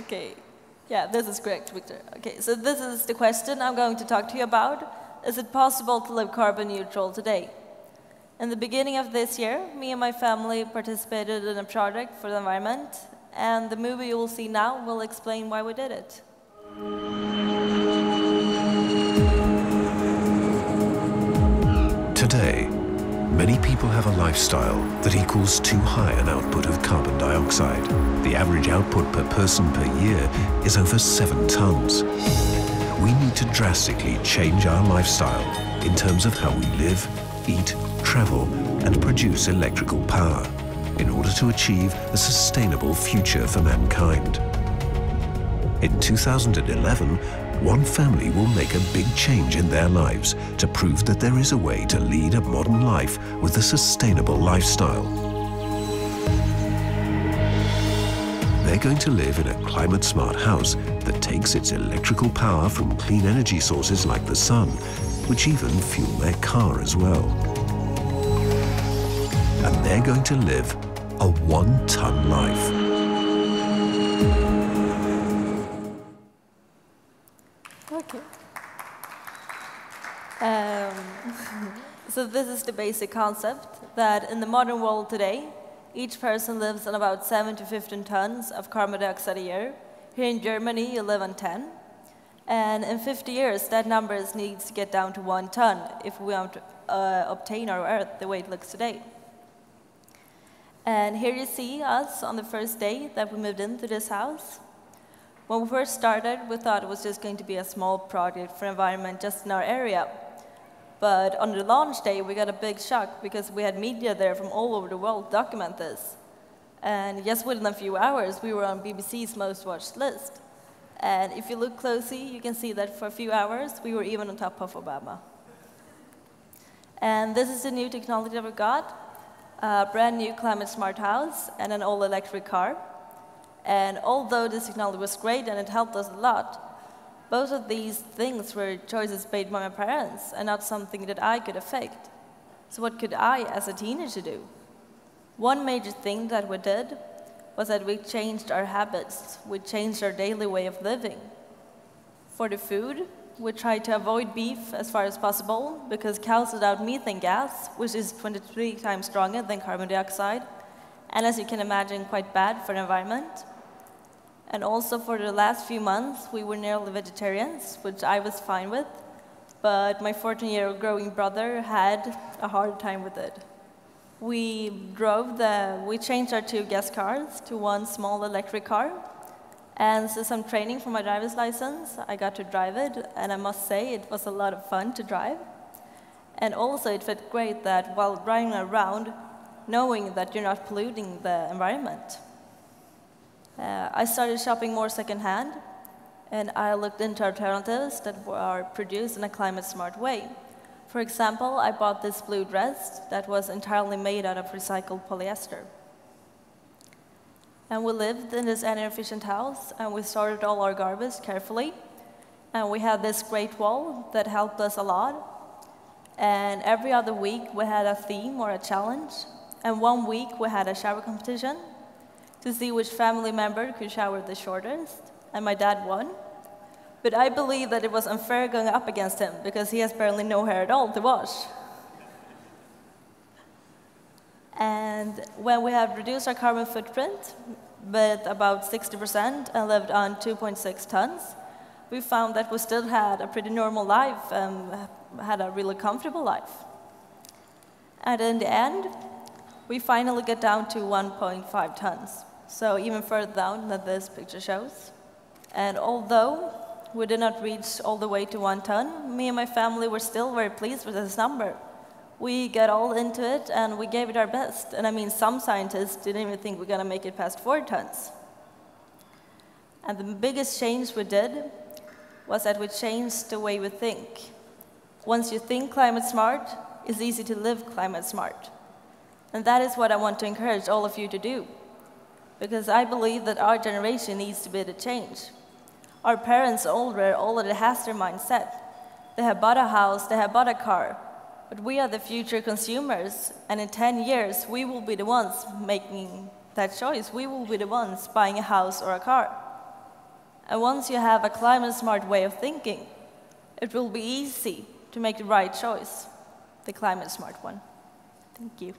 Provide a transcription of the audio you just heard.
Okay. Yeah, this is correct, Victor. Okay, so this is the question I'm going to talk to you about. Is it possible to live carbon neutral today? In the beginning of this year, me and my family participated in a project for the environment, and the movie you will see now will explain why we did it. Today, many people have a lifestyle that equals too high an output of carbon dioxide. The average output per person per year is over 7 tons. We need to drastically change our lifestyle in terms of how we live, eat, travel, and produce electrical power in order to achieve a sustainable future for mankind. In 2011, one family will make a big change in their lives to prove that there is a way to lead a modern life with a sustainable lifestyle. They're going to live in a climate-smart house that takes its electrical power from clean energy sources like the sun, which even fuel their car as well. And they're going to live a 1-ton life. Okay. So this is the basic concept, that in the modern world today, each person lives on about 7 to 15 tons of carbon dioxide a year. Here in Germany, you live on 10. And in 50 years, that number needs to get down to 1 ton if we want to obtain our Earth the way it looks today. And here you see us on the first day that we moved into this house. When we first started, we thought it was just going to be a small project for environment just in our area. But on the launch day, we got a big shock because we had media there from all over the world to document this. And just within a few hours, we were on BBC's most watched list. And if you look closely, you can see that for a few hours, we were even on top of Obama. And this is the new technology that we got, a brand new climate-smart house and an all-electric car. And although this technology was great and it helped us a lot, both of these things were choices made by my parents and not something that I could affect. So what could I, as a teenager, do? One major thing that we did was that we changed our habits. We changed our daily way of living. For the food, we tried to avoid beef as far as possible because cows let out methane gas, which is 23 times stronger than carbon dioxide, and as you can imagine, quite bad for the environment. And also for the last few months, we were nearly vegetarians, which I was fine with, but my 14-year-old growing brother had a hard time with it. We changed our 2 gas cars to 1 small electric car, and so some training for my driver's license, I got to drive it, and I must say it was a lot of fun to drive. And also it felt great that while driving around, knowing that you're not polluting the environment. I started shopping more secondhand, and I looked into alternatives that are produced in a climate-smart way. For example, I bought this blue dress that was entirely made out of recycled polyester. And we lived in this energy-efficient house, and we sorted all our garbage carefully. And we had this great wall that helped us a lot. And every other week, we had a theme or a challenge. And one week, we had a shower competition to see which family member could shower the shortest, and my dad won. But I believe that it was unfair going up against him because he has barely no hair at all to wash. And when we have reduced our carbon footprint with about 60% and lived on 2.6 tons, we found that we still had a pretty normal life and had a really comfortable life. And in the end, we finally got down to 1.5 tons. So even further down than this picture shows. And although we did not reach all the way to 1 ton, me and my family were still very pleased with this number. We got all into it and we gave it our best. And I mean, some scientists didn't even think we're going to make it past 4 tons. And the biggest change we did was that we changed the way we think. Once you think climate smart, it's easy to live climate smart. And that is what I want to encourage all of you to do. Because I believe that our generation needs to be the change. Our parents already has their mindset. They have bought a house, they have bought a car, but we are the future consumers, and in 10 years, we will be the ones making that choice. We will be the ones buying a house or a car. And once you have a climate-smart way of thinking, it will be easy to make the right choice, the climate-smart one. Thank you.